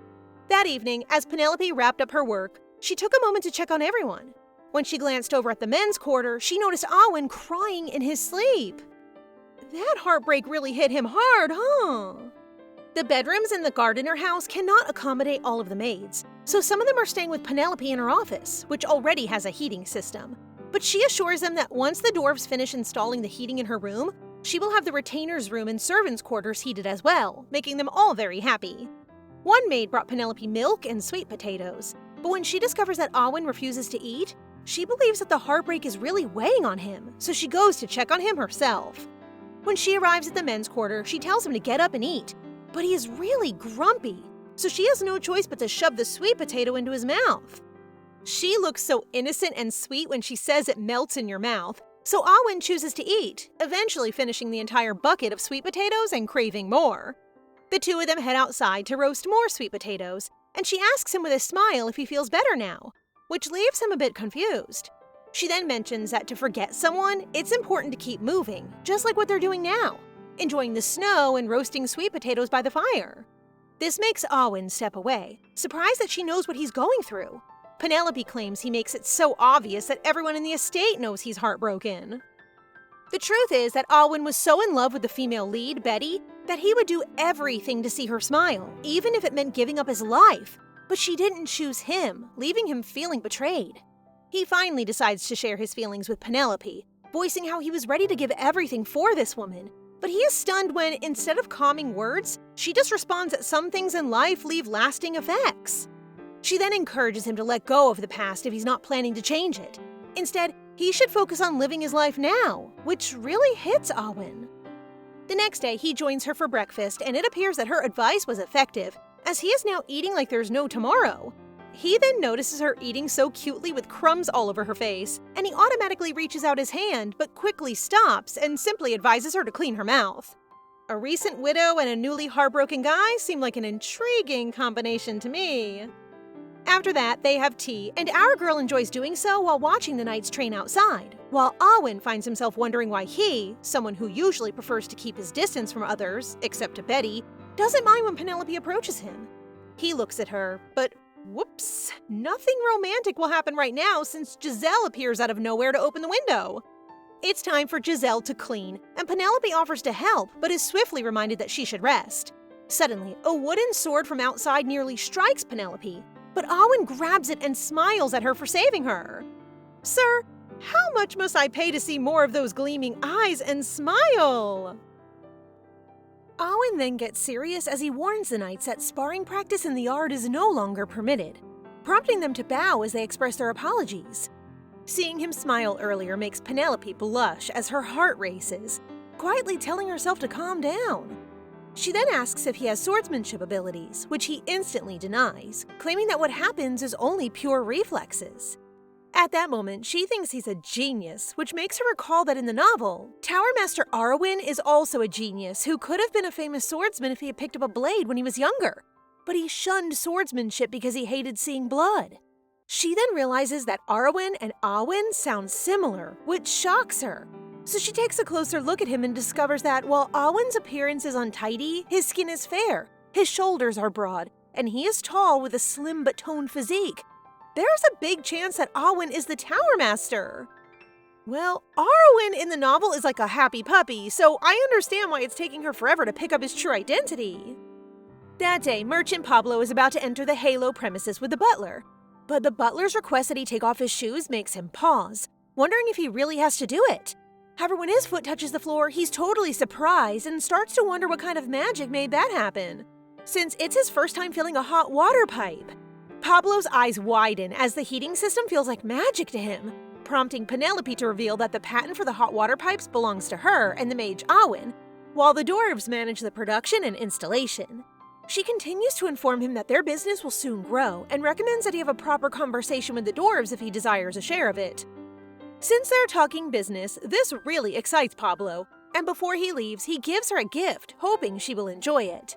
That evening, as Penelope wrapped up her work, she took a moment to check on everyone. When she glanced over at the men's quarter, she noticed Awin crying in his sleep. That heartbreak really hit him hard, huh? The bedrooms in the gardener house cannot accommodate all of the maids, so some of them are staying with Penelope in her office, which already has a heating system. But she assures them that once the dwarves finish installing the heating in her room, she will have the retainer's room and servants' quarters heated as well, making them all very happy. One maid brought Penelope milk and sweet potatoes, but when she discovers that Awin refuses to eat, she believes that the heartbreak is really weighing on him, so she goes to check on him herself. When she arrives at the men's quarter, she tells him to get up and eat, but he is really grumpy, so she has no choice but to shove the sweet potato into his mouth. She looks so innocent and sweet when she says it melts in your mouth, so Awin chooses to eat, eventually finishing the entire bucket of sweet potatoes and craving more. The two of them head outside to roast more sweet potatoes, and she asks him with a smile if he feels better now, which leaves him a bit confused. She then mentions that to forget someone, it's important to keep moving, just like what they're doing now, enjoying the snow and roasting sweet potatoes by the fire. This makes Awin step away, surprised that she knows what he's going through. Penelope claims he makes it so obvious that everyone in the estate knows he's heartbroken. The truth is that Awin was so in love with the female lead, Betty, that he would do everything to see her smile, even if it meant giving up his life. But she didn't choose him, leaving him feeling betrayed. He finally decides to share his feelings with Penelope, voicing how he was ready to give everything for this woman. But he is stunned when, instead of calming words, she just responds that some things in life leave lasting effects. She then encourages him to let go of the past if he's not planning to change it. Instead, he should focus on living his life now, which really hits Awin. The next day, he joins her for breakfast, and it appears that her advice was effective, as he is now eating like there's no tomorrow. He then notices her eating so cutely with crumbs all over her face, and he automatically reaches out his hand, but quickly stops and simply advises her to clean her mouth. A recent widow and a newly heartbroken guy seem like an intriguing combination to me. After that, they have tea, and our girl enjoys doing so while watching the Knight's train outside, while Awin finds himself wondering why he, someone who usually prefers to keep his distance from others, except to Betty, doesn't mind when Penelope approaches him. He looks at her, but whoops, nothing romantic will happen right now since Giselle appears out of nowhere to open the window. It's time for Giselle to clean, and Penelope offers to help, but is swiftly reminded that she should rest. Suddenly, a wooden sword from outside nearly strikes Penelope, but Awin grabs it and smiles at her for saving her. Sir, how much must I pay to see more of those gleaming eyes and smile? Awin then gets serious as he warns the knights that sparring practice in the yard is no longer permitted, prompting them to bow as they express their apologies. Seeing him smile earlier makes Penelope blush as her heart races, quietly telling herself to calm down. She then asks if he has swordsmanship abilities, which he instantly denies, claiming that what happens is only pure reflexes. At that moment, she thinks he's a genius, which makes her recall that in the novel, Tower Master Arwen is also a genius who could have been a famous swordsman if he had picked up a blade when he was younger, but he shunned swordsmanship because he hated seeing blood. She then realizes that Arwen and Arwen sound similar, which shocks her. So she takes a closer look at him and discovers that while Arwen's appearance is untidy, his skin is fair, his shoulders are broad, and he is tall with a slim but toned physique. There's a big chance that Arwen is the Tower Master. Well, Arwen in the novel is like a happy puppy, so I understand why it's taking her forever to pick up his true identity. That day, Merchant Pablo is about to enter the Halo premises with the butler. But the butler's request that he take off his shoes makes him pause, wondering if he really has to do it. However, when his foot touches the floor, he's totally surprised and starts to wonder what kind of magic made that happen, since it's his first time feeling a hot water pipe. Pablo's eyes widen as the heating system feels like magic to him, prompting Penelope to reveal that the patent for the hot water pipes belongs to her and the mage Arwen, while the dwarves manage the production and installation. She continues to inform him that their business will soon grow and recommends that he have a proper conversation with the dwarves if he desires a share of it. Since they're talking business, this really excites Pablo, and before he leaves, he gives her a gift, hoping she will enjoy it.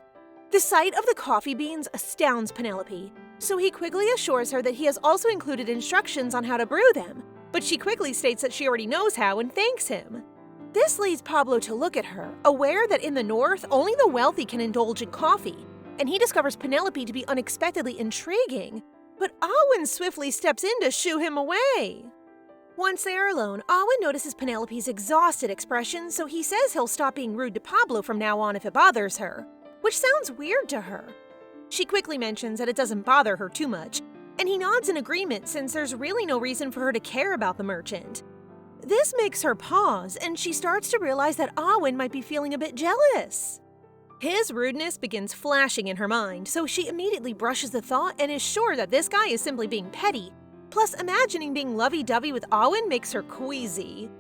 The sight of the coffee beans astounds Penelope, so he quickly assures her that he has also included instructions on how to brew them, but she quickly states that she already knows how and thanks him. This leads Pablo to look at her, aware that in the north, only the wealthy can indulge in coffee, and he discovers Penelope to be unexpectedly intriguing, but Arwen swiftly steps in to shoo him away. Once they are alone, Arwen notices Penelope's exhausted expression, so he says he'll stop being rude to Pablo from now on if it bothers her, which sounds weird to her. She quickly mentions that it doesn't bother her too much, and he nods in agreement since there's really no reason for her to care about the merchant. This makes her pause, and she starts to realize that Arwen might be feeling a bit jealous. His rudeness begins flashing in her mind, so she immediately brushes the thought and is sure that this guy is simply being petty, plus imagining being lovey-dovey with Arwen makes her queasy.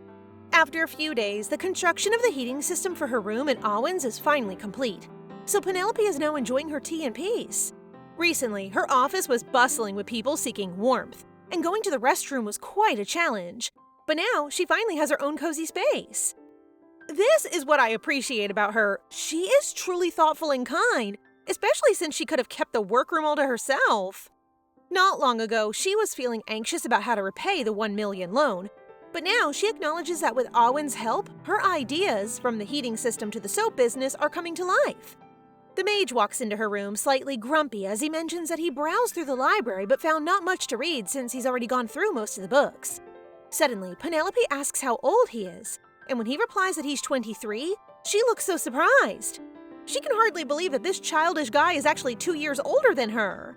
After a few days, the construction of the heating system for her room and Arwen's is finally complete, so Penelope is now enjoying her tea in peace. Recently, her office was bustling with people seeking warmth, and going to the restroom was quite a challenge, but now she finally has her own cozy space. This is what I appreciate about her. She is truly thoughtful and kind, especially since she could have kept the workroom all to herself. Not long ago, she was feeling anxious about how to repay the 1 million loan, but now she acknowledges that with Arwen's help, her ideas, from the heating system to the soap business, are coming to life. The mage walks into her room slightly grumpy as he mentions that he browsed through the library but found not much to read since he's already gone through most of the books. Suddenly, Penelope asks how old he is, and when he replies that he's 23, she looks so surprised. She can hardly believe that this childish guy is actually 2 years older than her.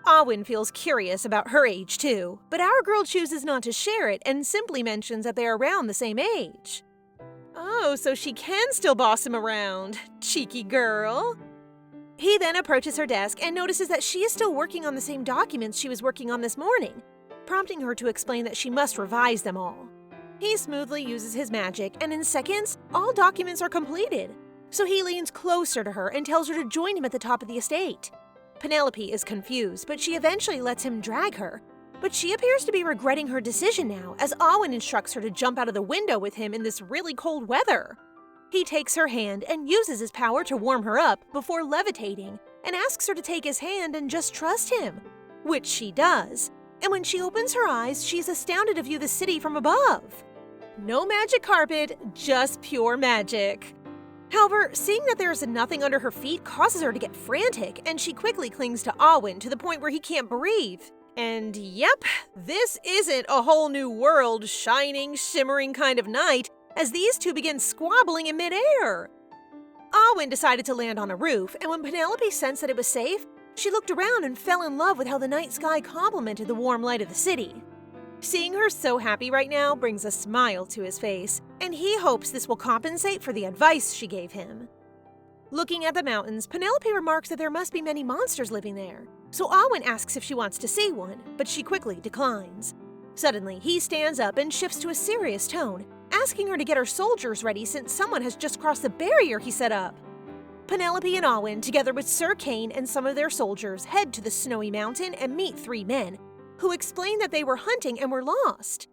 Arwen feels curious about her age too, but our girl chooses not to share it and simply mentions that they are around the same age. Oh, so she can still boss him around. Cheeky girl. He then approaches her desk and notices that she is still working on the same documents she was working on this morning, prompting her to explain that she must revise them all. He smoothly uses his magic, and in seconds, all documents are completed. So he leans closer to her and tells her to join him at the top of the estate. Penelope is confused, but she eventually lets him drag her. But she appears to be regretting her decision now, as Arwen instructs her to jump out of the window with him in this really cold weather. He takes her hand and uses his power to warm her up before levitating, and asks her to take his hand and just trust him, which she does. And when she opens her eyes, she's astounded to view the city from above. No magic carpet, just pure magic. However, seeing that there is nothing under her feet causes her to get frantic, and she quickly clings to Arwen to the point where he can't breathe. And yep, this isn't a whole new world, shining, shimmering kind of night, as these two begin squabbling in midair. Arwen decided to land on a roof, and when Penelope sensed that it was safe, she looked around and fell in love with how the night sky complemented the warm light of the city. Seeing her so happy right now brings a smile to his face, and he hopes this will compensate for the advice she gave him. Looking at the mountains, Penelope remarks that there must be many monsters living there, so Arwen asks if she wants to see one, but she quickly declines. Suddenly, he stands up and shifts to a serious tone, asking her to get her soldiers ready since someone has just crossed the barrier he set up. Penelope and Alwyn, together with Sir Kane and some of their soldiers, head to the snowy mountain and meet 3 men, who explain that they were hunting and were lost.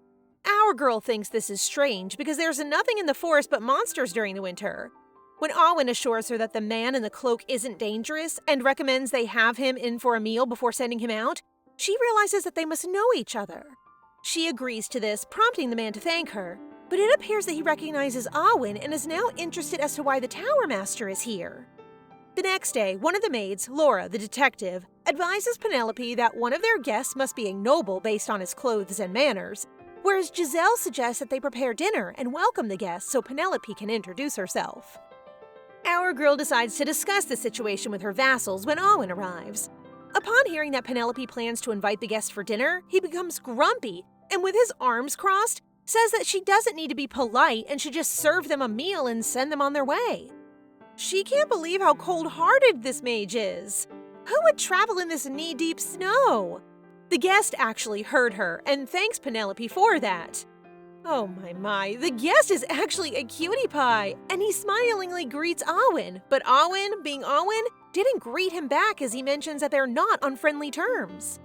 Our girl thinks this is strange because there's nothing in the forest but monsters during the winter. When Alwyn assures her that the man in the cloak isn't dangerous and recommends they have him in for a meal before sending him out, she realizes that they must know each other. She agrees to this, prompting the man to thank her, but it appears that he recognizes Alwyn and is now interested as to why the Tower Master is here. The next day, one of the maids, Laura, the detective, advises Penelope that one of their guests must be a noble based on his clothes and manners, whereas Giselle suggests that they prepare dinner and welcome the guests so Penelope can introduce herself. Our girl decides to discuss the situation with her vassals when Alwyn arrives. Upon hearing that Penelope plans to invite the guests for dinner, he becomes grumpy and, with his arms crossed, says that she doesn't need to be polite and should just serve them a meal and send them on their way. She can't believe how cold-hearted this mage is. Who would travel in this knee-deep snow? The guest actually heard her and thanks Penelope for that. Oh my, the guest is actually a cutie pie, and he smilingly greets Alwyn, but Alwyn, being Alwyn, didn't greet him back as he mentions that they're not on friendly terms.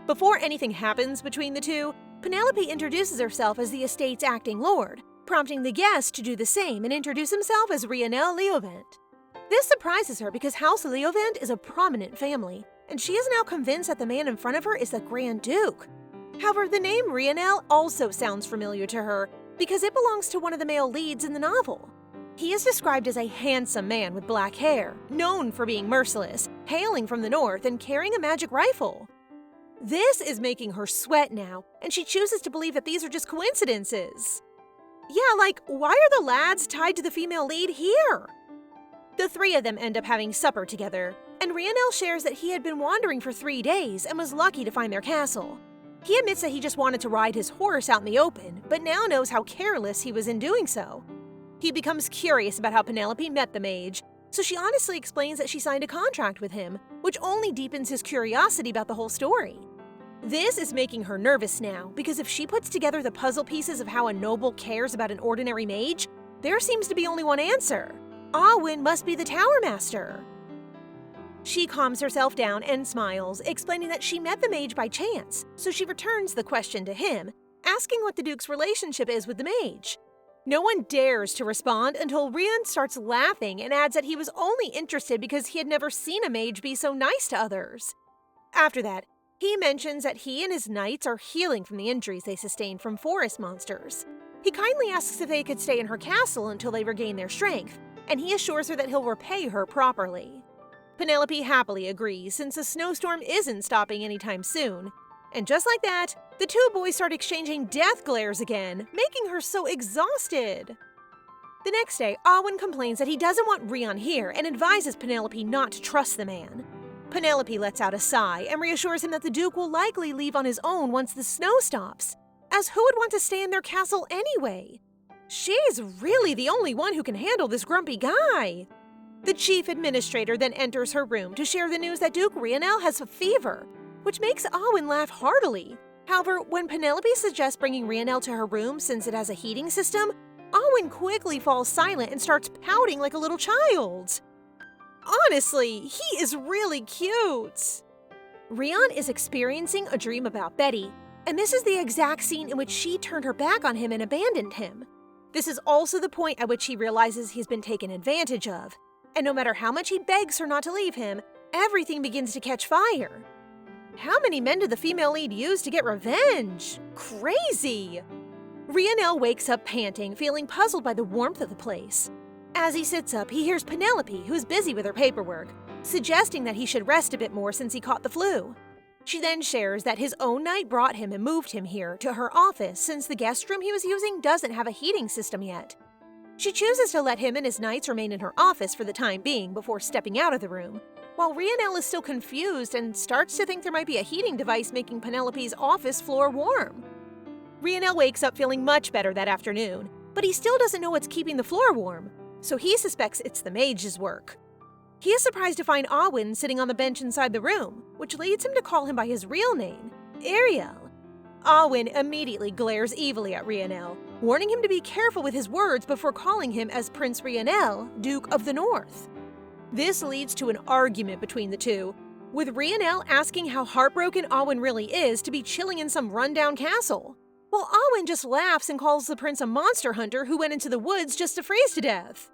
Before anything happens between the two, Penelope introduces herself as the estate's acting lord, prompting the guest to do the same and introduce himself as Rionel Leovent. This surprises her because House Leovent is a prominent family, and she is now convinced that the man in front of her is the Grand Duke. However, the name Rionel also sounds familiar to her because it belongs to one of the male leads in the novel. He is described as a handsome man with black hair, known for being merciless, hailing from the north, and carrying a magic rifle. This is making her sweat now, and she chooses to believe that these are just coincidences. Yeah, like, why are the lads tied to the female lead here? The 3 of them end up having supper together, and Rionel shares that he had been wandering for 3 days and was lucky to find their castle. He admits that he just wanted to ride his horse out in the open, but now knows how careless he was in doing so. He becomes curious about how Penelope met the mage, so she honestly explains that she signed a contract with him, which only deepens his curiosity about the whole story. This is making her nervous now, because if she puts together the puzzle pieces of how a noble cares about an ordinary mage, there seems to be only one answer. Alwyn must be the Tower Master. She calms herself down and smiles, explaining that she met the mage by chance, so she returns the question to him, asking what the Duke's relationship is with the mage. No one dares to respond until Rian starts laughing and adds that he was only interested because he had never seen a mage be so nice to others. After that, he mentions that he and his knights are healing from the injuries they sustained from forest monsters. He kindly asks if they could stay in her castle until they regain their strength, and he assures her that he'll repay her properly. Penelope happily agrees since the snowstorm isn't stopping anytime soon. And just like that, the 2 boys start exchanging death glares again, making her so exhausted. The next day, Alwyn complains that he doesn't want Rion here and advises Penelope not to trust the man. Penelope lets out a sigh and reassures him that the Duke will likely leave on his own once the snow stops, as who would want to stay in their castle anyway? She's really the only one who can handle this grumpy guy. The chief administrator then enters her room to share the news that Duke Rionel has a fever, which makes Alwyn laugh heartily. However, when Penelope suggests bringing Rionel to her room since it has a heating system, Alwyn quickly falls silent and starts pouting like a little child. Honestly, he is really cute. Rion is experiencing a dream about Betty, and this is the exact scene in which she turned her back on him and abandoned him. This is also the point at which he realizes he's been taken advantage of, and no matter how much he begs her not to leave him, everything begins to catch fire. How many men did the female lead use to get revenge? Crazy! Rionel wakes up panting, feeling puzzled by the warmth of the place. As he sits up, he hears Penelope, who's busy with her paperwork, suggesting that he should rest a bit more since he caught the flu. She then shares that his own knight brought him and moved him here to her office since the guest room he was using doesn't have a heating system yet. She chooses to let him and his knights remain in her office for the time being before stepping out of the room, while Rionel is still confused and starts to think there might be a heating device making Penelope's office floor warm. Rionel wakes up feeling much better that afternoon, but he still doesn't know what's keeping the floor warm, so he suspects it's the mage's work. He is surprised to find Alwyn sitting on the bench inside the room, which leads him to call him by his real name, Ariel. Alwyn immediately glares evilly at Rhianel, warning him to be careful with his words before calling him as Prince Rhianel, Duke of the North. This leads to an argument between the two, with Rhianel asking how heartbroken Alwyn really is to be chilling in some rundown castle, while Alwyn just laughs and calls the prince a monster hunter who went into the woods just to freeze to death.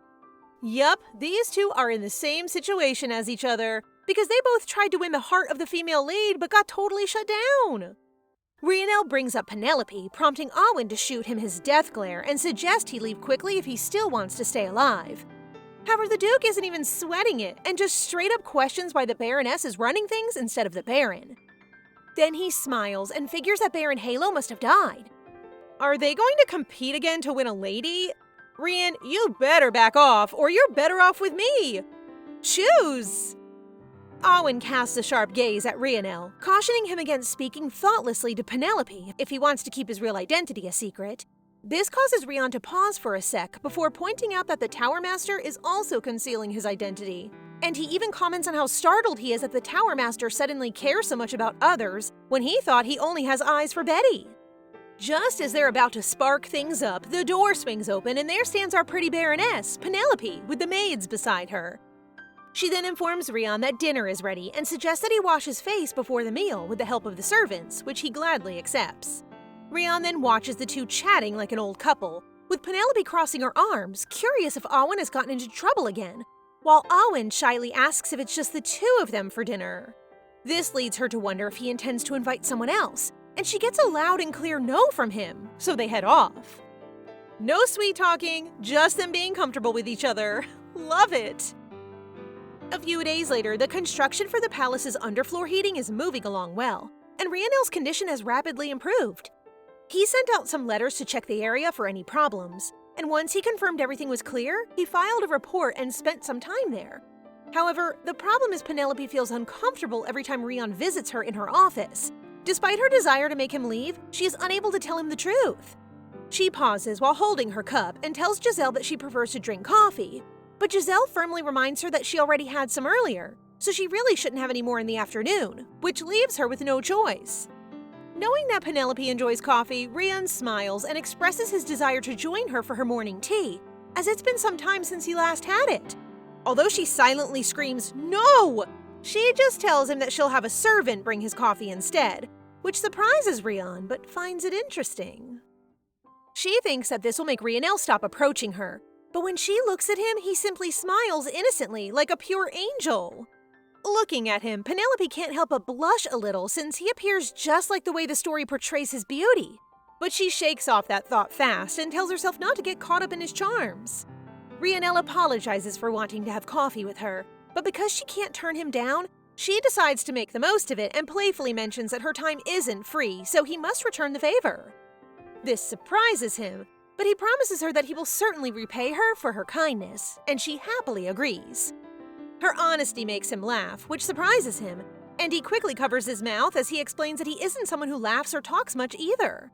Yup, these two are in the same situation as each other, because they both tried to win the heart of the female lead but got totally shut down. Rhianel brings up Penelope, prompting Alwyn to shoot him his death glare and suggest he leave quickly if he still wants to stay alive. However, the Duke isn't even sweating it and just straight up questions why the Baroness is running things instead of the Baron. Then he smiles and figures that Baron Halo must have died. Are they going to compete again to win a lady? Rhian, you better back off or you're better off with me. Choose! Alwyn casts a sharp gaze at Rhianel, cautioning him against speaking thoughtlessly to Penelope if he wants to keep his real identity a secret. This causes Rhian to pause for a sec before pointing out that the Tower Master is also concealing his identity. And he even comments on how startled he is that the Tower Master suddenly cares so much about others when he thought he only has eyes for Betty. Just as they're about to spark things up, the door swings open and there stands our pretty Baroness, Penelope, with the maids beside her. She then informs Rhian that dinner is ready and suggests that he wash his face before the meal with the help of the servants, which he gladly accepts. Rhian then watches the two chatting like an old couple, with Penelope crossing her arms, curious if Alwyn has gotten into trouble again, while Alwyn shyly asks if it's just the two of them for dinner. This leads her to wonder if he intends to invite someone else, and she gets a loud and clear no from him, so they head off. No sweet talking, just them being comfortable with each other. Love it! A few days later, the construction for the palace's underfloor heating is moving along well, and Rhianel's condition has rapidly improved. He sent out some letters to check the area for any problems, and once he confirmed everything was clear, he filed a report and spent some time there. However, the problem is Penelope feels uncomfortable every time Rhian visits her in her office. Despite her desire to make him leave, she is unable to tell him the truth. She pauses while holding her cup and tells Giselle that she prefers to drink coffee, but Giselle firmly reminds her that she already had some earlier, so she really shouldn't have any more in the afternoon, which leaves her with no choice. Knowing that Penelope enjoys coffee, Rhian smiles and expresses his desire to join her for her morning tea, as it's been some time since he last had it. Although she silently screams, "No!" she just tells him that she'll have a servant bring his coffee instead, which surprises Rhian but finds it interesting. She thinks that this will make Rhianel stop approaching her, but when she looks at him, he simply smiles innocently like a pure angel. Looking at him, Penelope can't help but blush a little since he appears just like the way the story portrays his beauty. But she shakes off that thought fast and tells herself not to get caught up in his charms. Rhianel apologizes for wanting to have coffee with her, but because she can't turn him down, she decides to make the most of it and playfully mentions that her time isn't free, so he must return the favor. This surprises him, but he promises her that he will certainly repay her for her kindness, and she happily agrees. Her honesty makes him laugh, which surprises him, and he quickly covers his mouth as he explains that he isn't someone who laughs or talks much either.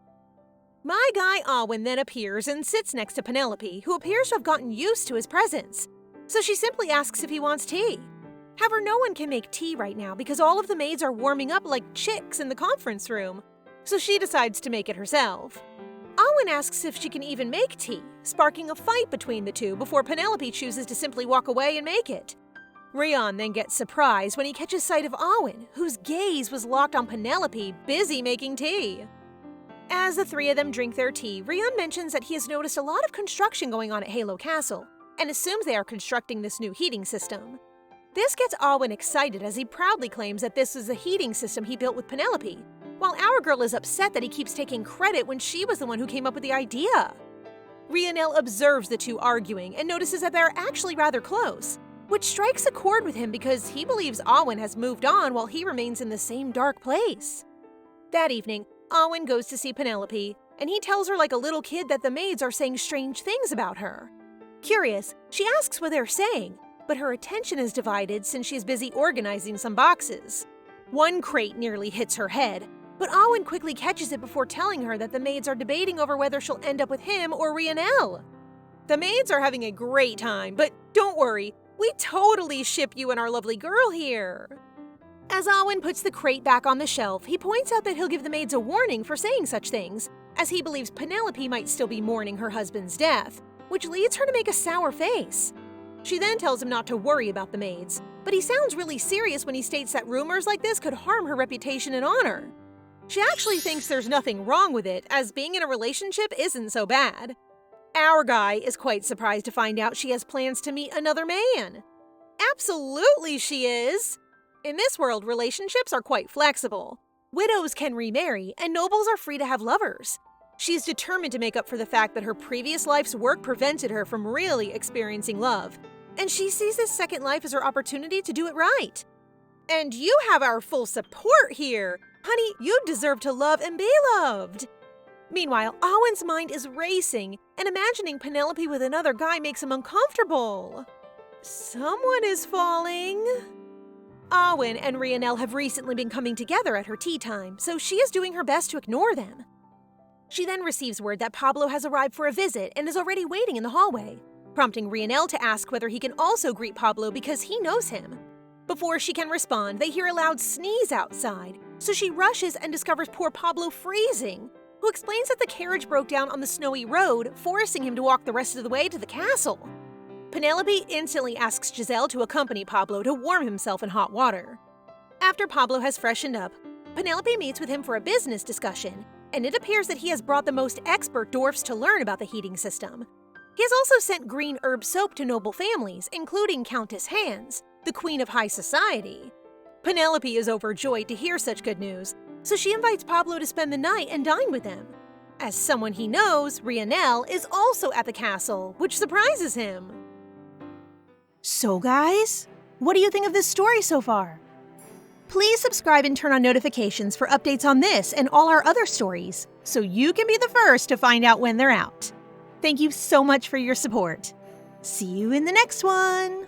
My guy Alwyn then appears and sits next to Penelope, who appears to have gotten used to his presence, so she simply asks if he wants tea. However, no one can make tea right now because all of the maids are warming up like chicks in the conference room, so she decides to make it herself. Alwyn asks if she can even make tea, sparking a fight between the two before Penelope chooses to simply walk away and make it. Rhian then gets surprised when he catches sight of Alwyn, whose gaze was locked on Penelope, busy making tea. As the three of them drink their tea, Rhian mentions that he has noticed a lot of construction going on at Halo Castle, and assumes they are constructing this new heating system. This gets Alwyn excited as he proudly claims that this is a heating system he built with Penelope, while our girl is upset that he keeps taking credit when she was the one who came up with the idea. Rhianel observes the two arguing and notices that they're actually rather close, which strikes a chord with him because he believes Alwyn has moved on while he remains in the same dark place. That evening, Alwyn goes to see Penelope, and he tells her like a little kid that the maids are saying strange things about her. Curious, she asks what they're saying, but her attention is divided since she's busy organizing some boxes. One crate nearly hits her head, but Alwyn quickly catches it before telling her that the maids are debating over whether she'll end up with him or Rhianel. The maids are having a great time, but don't worry, we totally ship you and our lovely girl here. As Alwyn puts the crate back on the shelf, he points out that he'll give the maids a warning for saying such things, as he believes Penelope might still be mourning her husband's death, which leads her to make a sour face. She then tells him not to worry about the maids, but he sounds really serious when he states that rumors like this could harm her reputation and honor. She actually thinks there's nothing wrong with it, as being in a relationship isn't so bad. Our guy is quite surprised to find out she has plans to meet another man. Absolutely she is! In this world, relationships are quite flexible. Widows can remarry, and nobles are free to have lovers. She's determined to make up for the fact that her previous life's work prevented her from really experiencing love, and she sees this second life as her opportunity to do it right. And you have our full support here! Honey, you deserve to love and be loved! Meanwhile, Alwyn's mind is racing, and imagining Penelope with another guy makes him uncomfortable. Someone is falling. Alwyn and Rhiannell have recently been coming together at her tea time, so she is doing her best to ignore them. She then receives word that Pablo has arrived for a visit and is already waiting in the hallway, prompting Rhiannell to ask whether he can also greet Pablo because he knows him. Before she can respond, they hear a loud sneeze outside, so she rushes and discovers poor Pablo freezing, who explains that the carriage broke down on the snowy road, forcing him to walk the rest of the way to the castle. Penelope instantly asks Giselle to accompany Pablo to warm himself in hot water. After Pablo has freshened up, Penelope meets with him for a business discussion, and it appears that he has brought the most expert dwarfs to learn about the heating system. He has also sent green herb soap to noble families, including Countess Hans, the queen of high society. Penelope is overjoyed to hear such good news, so she invites Pablo to spend the night and dine with them. As someone he knows, Rhiannell is also at the castle, which surprises him. So guys, what do you think of this story so far? Please subscribe and turn on notifications for updates on this and all our other stories, so you can be the first to find out when they're out. Thank you so much for your support. See you in the next one!